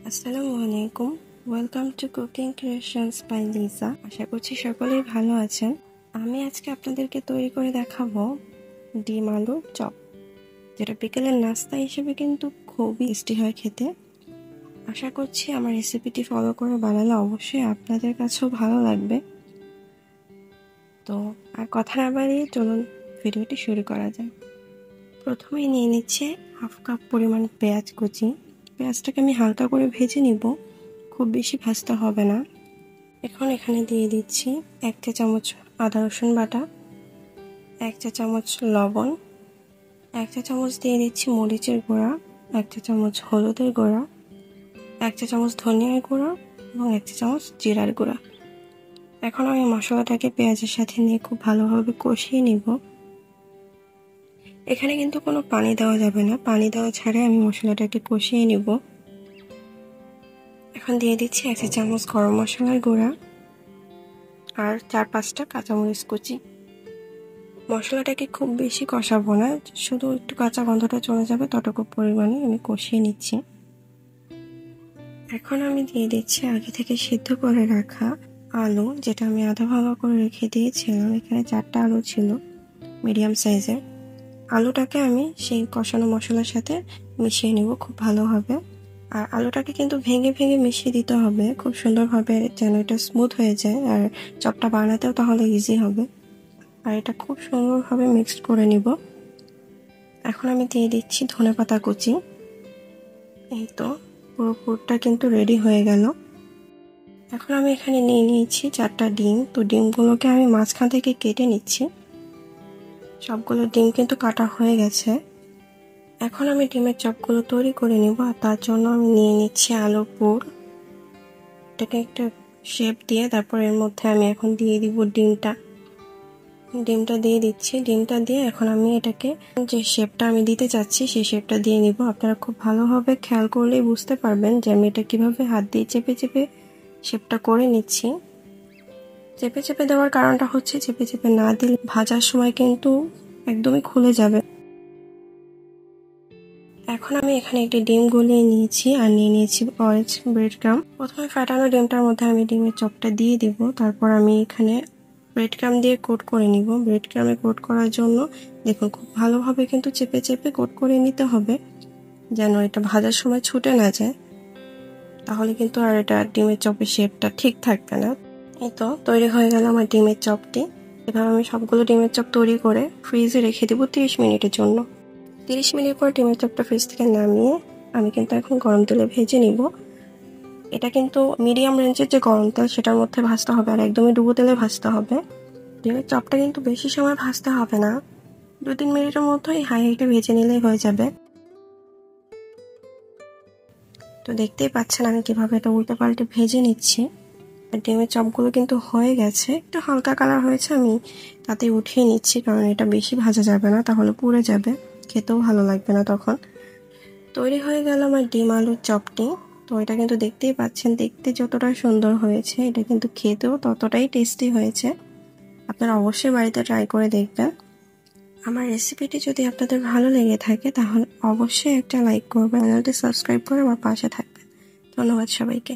আসসালামু আলাইকুম। Welcome to cooking creations by Liza. আশা করছি সকলেই ভালো আছেন। আমি আজকে আপনাদেরকে তৈরি করে দেখাবো ডিম আলুর চপ, যেটা বিকেলের নাস্তা হিসেবে কিন্তু খুবই টেস্টি হয় খেতে। আশা করছি আমার রেসিপিটি ফলো করে বানালে অবশ্যই আপনাদের কাছেও ভালো লাগবে। তো আর কথা না বাড়িয়ে চলুন ভিডিওটি শুরু করা যায়। প্রথমেই নিয়ে নিচ্ছে হাফ কাপ পরিমাণ পেঁয়াজ কুচি। পেঁয়াজটাকে আমি হালকা করে ভেজে নিব, খুব বেশি ভাজতে হবে না। এখন এখানে দিয়ে দিচ্ছি 1 চা চামচ আদা রসুন বাটা, 1 চা চামচ লবণ, 1 চা চামচ দিয়ে দিচ্ছি মরিচের গুঁড়া, 1 চা চামচ হলুদের গুঁড়া, 1 চা চামচ ধনিয়ার গুঁড়া এবং 1 চা চামচ জিরার গুঁড়া। এখন আমি মশলাটাকে পেঁয়াজের সাথে নিয়ে খুব ভালোভাবে কষিয়ে নিব। এখানে কিন্তু কোনো পানি দেওয়া যাবে না, পানি দেওয়া ছাড়াই আমি মশলাটাকে কষিয়ে নিব। এখন দিয়ে দিচ্ছি 1 চা চামচ গরম মশলার গুঁড়া আর 4-5টা কাঁচামরিচ কুচি। মশলাটাকে খুব বেশি কষাবো না, শুধু একটু কাঁচা গন্ধটা চলে যাবে ততটুকু পরিমাণে আমি কষিয়ে নিচ্ছি। এখন আমি দিয়ে দিচ্ছি আগে থেকে সিদ্ধ করে রাখা আলু, যেটা আমি আধা ভাঙা করে রেখে দিয়েছিলাম। এখানে 4টা আলু ছিল মিডিয়াম সাইজের। আলুটাকে আমি সেই কষানো মশলার সাথে মিশিয়ে নিব খুব ভালোভাবে। আর আলুটাকে কিন্তু ভেঙে ভেঙে মিশিয়ে দিতে হবে খুব সুন্দরভাবে, যেন এটা স্মুথ হয়ে যায় আর চপটা বানাতেও তাহলে ইজি হবে। আর এটা খুব সুন্দরভাবে মিক্সড করে নিব। এখন আমি দিয়ে দিচ্ছি ধনেপাতা কুচি। এই তো পুরো পুরটা কিন্তু রেডি হয়ে গেল। এখন আমি এখানে নিয়ে নিয়েছি 4টা ডিম। তো ডিমগুলোকে আমি মাঝখান থেকে কেটে নিচ্ছি। সবগুলো ডিম কিন্তু কাটা হয়ে গেছে। এখন আমি ডিমের চপগুলো তৈরি করে নিব। আর তার জন্য আমি নিয়ে নিচ্ছি আলুর পুর। এটাকে একটা শেপ দিয়ে তারপর এর মধ্যে আমি এখন দিয়ে দিব ডিমটা দিয়ে দিচ্ছি। ডিমটা দিয়ে এখন আমি এটাকে যে শেপটা আমি দিতে চাচ্ছি সেই শেপটা দিয়ে নিব। আপনারা খুব ভালোভাবে খেয়াল করলেই বুঝতে পারবেন যে আমি এটা কিভাবে হাত দিয়ে চেপে চেপে শেপটা করে নিচ্ছি। চেপে চেপে দেওয়ার কারণটা হচ্ছে চেপে চেপে না দিলে ভাজার সময় কিন্তু একদমই খুলে যাবে। এখন আমি এখানে একটি ডিম গলিয়ে নিয়েছি আর নিয়ে নিয়েছি অরেঞ্জ ব্রেড ক্রাম্ব। প্রথমে ফাটানো ডিমটার মধ্যে আমি ডিমের চপটা দিয়ে দিব। তারপর আমি এখানে ব্রেড ক্রাম্ব দিয়ে কোট করে নিব। ব্রেড ক্রাম্বে কোট করার জন্য দেখুন খুব ভালোভাবে কিন্তু চেপে চেপে কোট করে নিতে হবে, যেন এটা ভাজার সময় ছুটে না যায়, তাহলে কিন্তু আর এটা ডিমের চপের শেপটা ঠিক থাকবে না। এই তো তৈরি হয়ে গেল আমার ডিমের চপটি। এভাবে আমি সবগুলো ডিমের চপ তৈরি করে ফ্রিজে রেখে দেবো 30 মিনিটের জন্য। 30 মিনিট পর ডিমের চপটা ফ্রিজ থেকে নামিয়ে আমি কিন্তু এখন গরম তেলে ভেজে নিব। এটা কিন্তু মিডিয়াম রেঞ্জের যে গরম তেল সেটার মধ্যে ভাজতে হবে, আর একদমই ডুবো তেলে ভাজতে হবে। ডিমের চপটা কিন্তু বেশি সময় ভাজতে হবে না, 2-3 মিনিটের মধ্যেই হাই হিটে ভেজে নিলেই হয়ে যাবে। তো দেখতেই পাচ্ছেন আমি কিভাবে এটা উল্টে পাল্টে ভেজে নিচ্ছি। আর ডিমের চপগুলো কিন্তু হয়ে গেছে, একটু হালকা কালার হয়েছে, আমি তাতে উঠিয়ে নিচ্ছি, কারণ এটা বেশি ভাজা যাবে না, তাহলে পুড়ে যাবে, খেতেও ভালো লাগবে না তখন। তৈরি হয়ে গেল আমার ডিম আলুর চপটি। তো এটা কিন্তু দেখতেই পাচ্ছেন, দেখতে যতটা সুন্দর হয়েছে এটা কিন্তু খেতেও ততটাই টেস্টি হয়েছে। আপনারা অবশ্যই বাড়িতে ট্রাই করে দেখবেন। আমার রেসিপিটি যদি আপনাদের ভালো লেগে থাকে তাহলে অবশ্যই একটা লাইক করবেন, চ্যানেলটি সাবস্ক্রাইব করে আমার পাশে থাকবেন। ধন্যবাদ সবাইকে।